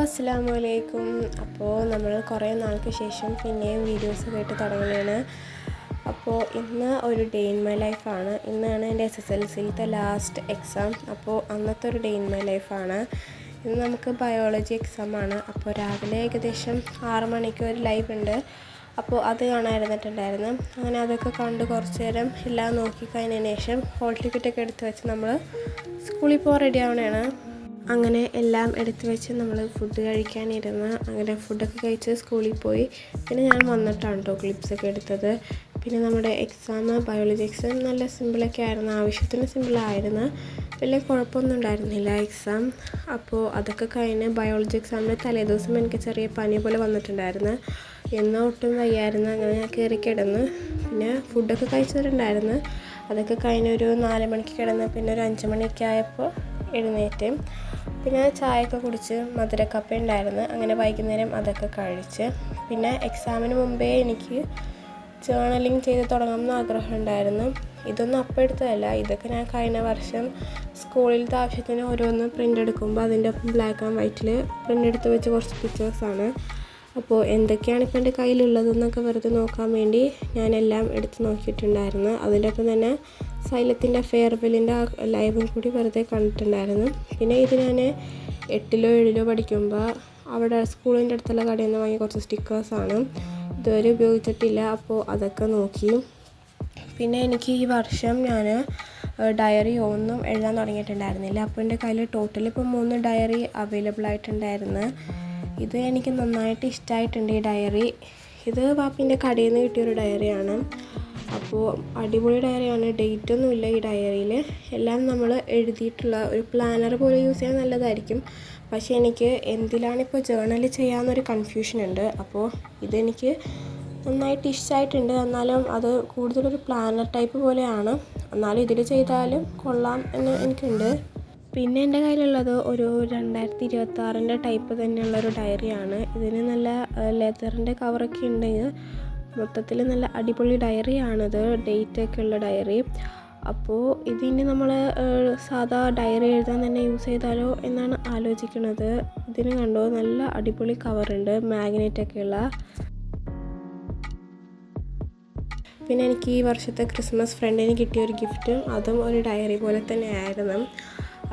അസ്സലാമലൈക്കും. അപ്പോൾ നമ്മൾ കുറേ നാൾക്ക് ശേഷം പിന്നെയും വീഡിയോസ് കേട്ട് തുടങ്ങുകയാണ്. അപ്പോൾ ഇന്ന് ഒരു ഡേ ഇൻ മൈ ലൈഫാണ്. ഇന്നാണ് എൻ്റെ SSLCയിലത്തെ ലാസ്റ്റ് എക്സാം. അപ്പോൾ അന്നത്തെ ഒരു ഡേ ഇൻ മൈ ലൈഫാണ്. ഇന്ന് നമുക്ക് ബയോളജി എക്സാമാണ്. അപ്പോൾ രാവിലെ ഏകദേശം 6 മണിക്ക് ഒരു ലൈവ് ഉണ്ട്. അപ്പോൾ അത് കാണാനിരുന്നിട്ടുണ്ടായിരുന്നു. അങ്ങനെ അതൊക്കെ കണ്ട് കുറച്ച് നേരം എല്ലാം നോക്കിക്കഴിഞ്ഞതിന് ശേഷം ഹോൾ ടിക്കറ്റൊക്കെ എടുത്ത് വെച്ച് നമ്മൾ സ്കൂളിൽ പോകാൻ റെഡി ആവണതാണ്. അങ്ങനെ എല്ലാം എടുത്തു വെച്ച് നമ്മൾ ഫുഡ് കഴിക്കാനിരുന്ന് അങ്ങനെ ഫുഡൊക്കെ കഴിച്ച് സ്കൂളിൽ പോയി. പിന്നെ ഞാൻ വന്നിട്ടാണ് കേട്ടോ ക്ലിപ്സൊക്കെ എടുത്തത്. പിന്നെ നമ്മുടെ എക്സാം ബയോളജി എക്സാം നല്ല സിമ്പിളൊക്കെ ആയിരുന്നു, ആവശ്യത്തിന് സിമ്പിളായിരുന്നു, വലിയ കുഴപ്പമൊന്നും ഉണ്ടായിരുന്നില്ല എക്സാം. അപ്പോൾ അതൊക്കെ കഴിഞ്ഞ് ബയോളജി എക്സാമിന് തലേദിവസം എനിക്ക് ചെറിയ പനി പോലെ വന്നിട്ടുണ്ടായിരുന്നു. എന്നാൽ ഒട്ടും വയ്യായിരുന്നു. അങ്ങനെ ഞാൻ കയറി കിടന്ന് പിന്നെ ഫുഡൊക്കെ കഴിച്ചിട്ടുണ്ടായിരുന്നു. അതൊക്കെ കഴിഞ്ഞൊരു 4 മണിക്ക് കിടന്ന് പിന്നെ ഒരു 5 മണിയൊക്കെ ആയപ്പോൾ എഴുന്നേറ്റ് പിന്നെ ചായയൊക്കെ കുടിച്ച് മധുരക്കപ്പ ഉണ്ടായിരുന്നു. അങ്ങനെ വൈകുന്നേരം അതൊക്കെ കഴിച്ച് പിന്നെ എക്സാമിന് മുമ്പേ എനിക്ക് ജേർണലിങ് ചെയ്ത് തുടങ്ങണമെന്ന് ആഗ്രഹമുണ്ടായിരുന്നു. ഇതൊന്നും അപ്പം എടുത്തതല്ല, ഇതൊക്കെ ഞാൻ കഴിഞ്ഞ വർഷം സ്കൂളിലത്തെ ആവശ്യത്തിന് ഓരോന്ന് പ്രിൻ്റ് എടുക്കുമ്പോൾ അതിൻ്റെ ഒപ്പം ബ്ലാക്ക് ആൻഡ് വൈറ്റിൽ പ്രിൻ്റ് എടുത്ത് വെച്ച് കുറച്ച് പിക്ചേഴ്സാണ്. അപ്പോൾ എന്തൊക്കെയാണ് ഇപ്പോൾ എൻ്റെ കയ്യിലുള്ളതെന്നൊക്കെ വെറുതെ നോക്കാൻ വേണ്ടി ഞാനെല്ലാം എടുത്ത് നോക്കിയിട്ടുണ്ടായിരുന്നു. അതിൻ്റെ ഒപ്പം തന്നെ സൈലത്തിൻ്റെ ഫെയർവെല്ലിൻ്റെ ലൈവും കൂടി വെറുതെ കണ്ടിട്ടുണ്ടായിരുന്നു. പിന്നെ ഇത് ഞാൻ 8ലോ 7ലോ പഠിക്കുമ്പോൾ അവിടെ സ്കൂളിൻ്റെ അടുത്തുള്ള കടയിൽ നിന്ന് വാങ്ങിയ കുറച്ച് സ്റ്റിക്കേഴ്സാണ്. ഇതുവരെ ഉപയോഗിച്ചിട്ടില്ല. അപ്പോൾ അതൊക്കെ നോക്കി. പിന്നെ എനിക്ക് ഈ വർഷം ഞാൻ ഡയറി ഒന്നും എഴുതാൻ തുടങ്ങിയിട്ടുണ്ടായിരുന്നില്ല. അപ്പോൾ എൻ്റെ കയ്യിൽ ടോട്ടൽ ഇപ്പോൾ 3 ഡയറി അവൈലബിൾ ആയിട്ടുണ്ടായിരുന്നു. ഇത് എനിക്ക് നന്നായിട്ട് ഇഷ്ടമായിട്ടുണ്ട് ഈ ഡയറി. ഇത് പാപ്പിൻ്റെ കടയിൽ നിന്ന് കിട്ടിയൊരു ഡയറിയാണ്. അപ്പോൾ അടിപൊളി ഡയറിയാണ്. ഡേറ്റൊന്നുമില്ല ഈ ഡയറിയിൽ. എല്ലാം നമ്മൾ എഴുതിയിട്ടുള്ള ഒരു പ്ലാനർ പോലെ യൂസ് ചെയ്യാൻ നല്ലതായിരിക്കും. പക്ഷേ എനിക്ക് എന്തിലാണിപ്പോൾ ജേർണൽ ചെയ്യാമെന്നൊരു കൺഫ്യൂഷൻ ഉണ്ട്. അപ്പോൾ ഇതെനിക്ക് നന്നായിട്ട് ഇഷ്ടമായിട്ടുണ്ട്. എന്നാലും അത് കൂടുതലൊരു പ്ലാനർ ടൈപ്പ് പോലെയാണ്. എന്നാലും ഇതിൽ ചെയ്താലും കൊള്ളാം എന്ന് എനിക്കുണ്ട്. പിന്നെ എൻ്റെ കയ്യിലുള്ളത് ഒരു 2026 ടൈപ്പ് തന്നെയുള്ളൊരു ഡയറിയാണ്. ഇതിന് നല്ല ലെതറിൻ്റെ കവറൊക്കെ ഉണ്ടെങ്കിൽ മൊത്തത്തിൽ നല്ല അടിപൊളി ഡയറിയാണിത്, ഡേറ്റൊക്കെ ഉള്ള ഡയറി. അപ്പോൾ ഇതിന് നമ്മൾ സാധാ ഡയറി എഴുതാൻ തന്നെ യൂസ് ചെയ്താലോ എന്നാണ് ആലോചിക്കുന്നത്. ഇതിന് കണ്ടോ നല്ല അടിപൊളി കവറുണ്ട്, മാഗ്നറ്റൊക്കെ ഉള്ള. പിന്നെ എനിക്ക് ഈ വർഷത്തെ ക്രിസ്മസ് ഫ്രണ്ടിന് കിട്ടിയൊരു ഗിഫ്റ്റും അതും ഒരു ഡയറി പോലെ തന്നെ ആയിരുന്നു.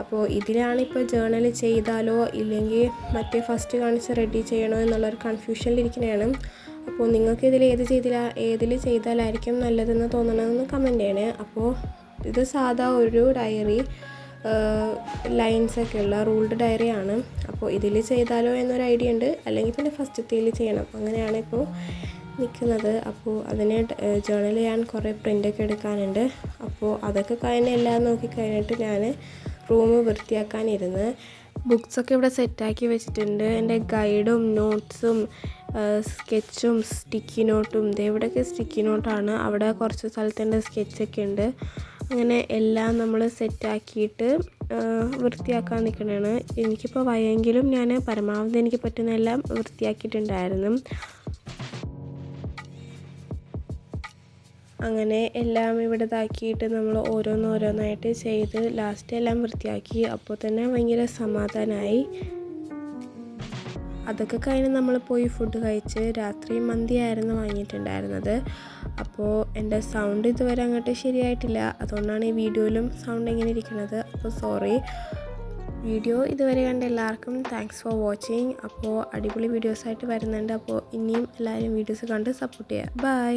അപ്പോൾ ഇതിലാണിപ്പോൾ ജേർണൽ ചെയ്താലോ ഇല്ലെങ്കിൽ മറ്റേ ഫസ്റ്റ് കാണിച്ച് റെഡി ചെയ്യണോ എന്നുള്ളൊരു കൺഫ്യൂഷനിലിരിക്കുന്നതാണ്. അപ്പോൾ നിങ്ങൾക്ക് ഏതിൽ ചെയ്താലായിരിക്കും നല്ലതെന്ന് തോന്നണമെന്ന് കമൻറ്റ് ചെയ്യണേ. അപ്പോൾ ഇത് സാധാ ഒരു ഡയറി, ലൈൻസൊക്കെ ഉള്ള റൂൾഡ് ഡയറിയാണ്. അപ്പോൾ ഇതിൽ ചെയ്താലോ എന്നൊരു ഐഡിയ ഉണ്ട്, അല്ലെങ്കിൽ പിന്നെ ഫസ്റ്റത്തേൽ ചെയ്യണം, അങ്ങനെയാണ് ഇപ്പോൾ നിൽക്കുന്നത്. അപ്പോൾ അതിന് ജേർണൽ ചെയ്യാൻ കുറേ പ്രിൻ്റൊക്കെ എടുക്കാനുണ്ട്. അപ്പോൾ അതൊക്കെ എല്ലാം നോക്കി കഴിഞ്ഞിട്ട് ഞാൻ റൂം വൃത്തിയാക്കാനിരുന്ന് ബുക്സൊക്കെ ഇവിടെ സെറ്റാക്കി വെച്ചിട്ടുണ്ട്. എൻ്റെ ഗൈഡും നോട്ട്സും സ്കെച്ചും സ്റ്റിക്കി നോട്ടും, ഇവിടെയൊക്കെ സ്റ്റിക്കി നോട്ടാണ്, അവിടെ കുറച്ച് സ്ഥലത്ത് എൻ്റെ സ്കെച്ചൊക്കെ ഉണ്ട്. അങ്ങനെ എല്ലാം നമ്മൾ സെറ്റാക്കിയിട്ട് വൃത്തിയാക്കാൻ നിൽക്കണതാണ്. എനിക്കിപ്പോൾ വയ്യെങ്കിലും ഞാൻ പരമാവധി എനിക്ക് പറ്റുന്ന എല്ലാം വൃത്തിയാക്കിയിട്ടുണ്ടായിരുന്നു. അങ്ങനെ എല്ലാം ഇവിടെ ഇതാക്കിയിട്ട് നമ്മൾ ഓരോന്നോരോന്നായിട്ട് ചെയ്ത് ലാസ്റ്റ് എല്ലാം വൃത്തിയാക്കി. അപ്പോൾ തന്നെ ഭയങ്കര സമാധാനമായി. അതൊക്കെ കഴിഞ്ഞ് നമ്മൾ പോയി ഫുഡ് കഴിച്ച് രാത്രി മന്തിയായിരുന്നു വാങ്ങിയിട്ടുണ്ടായിരുന്നത്. അപ്പോൾ എൻ്റെ സൗണ്ട് ഇതുവരെ അങ്ങോട്ട് ശരിയായിട്ടില്ല, അതുകൊണ്ടാണ് ഈ വീഡിയോയിലും സൗണ്ട് എങ്ങനെ ഇരിക്കുന്നത്. അപ്പോൾ സോറി. വീഡിയോ ഇതുവരെ കണ്ട എല്ലാവർക്കും താങ്ക്സ് ഫോർ വാച്ചിങ്. അപ്പോൾ അടിപൊളി വീഡിയോസായിട്ട് വരുന്നുണ്ട്. അപ്പോൾ ഇനിയും എല്ലാവരും വീഡിയോസ് കണ്ട് സപ്പോർട്ട് ചെയ്യുക. ബൈ.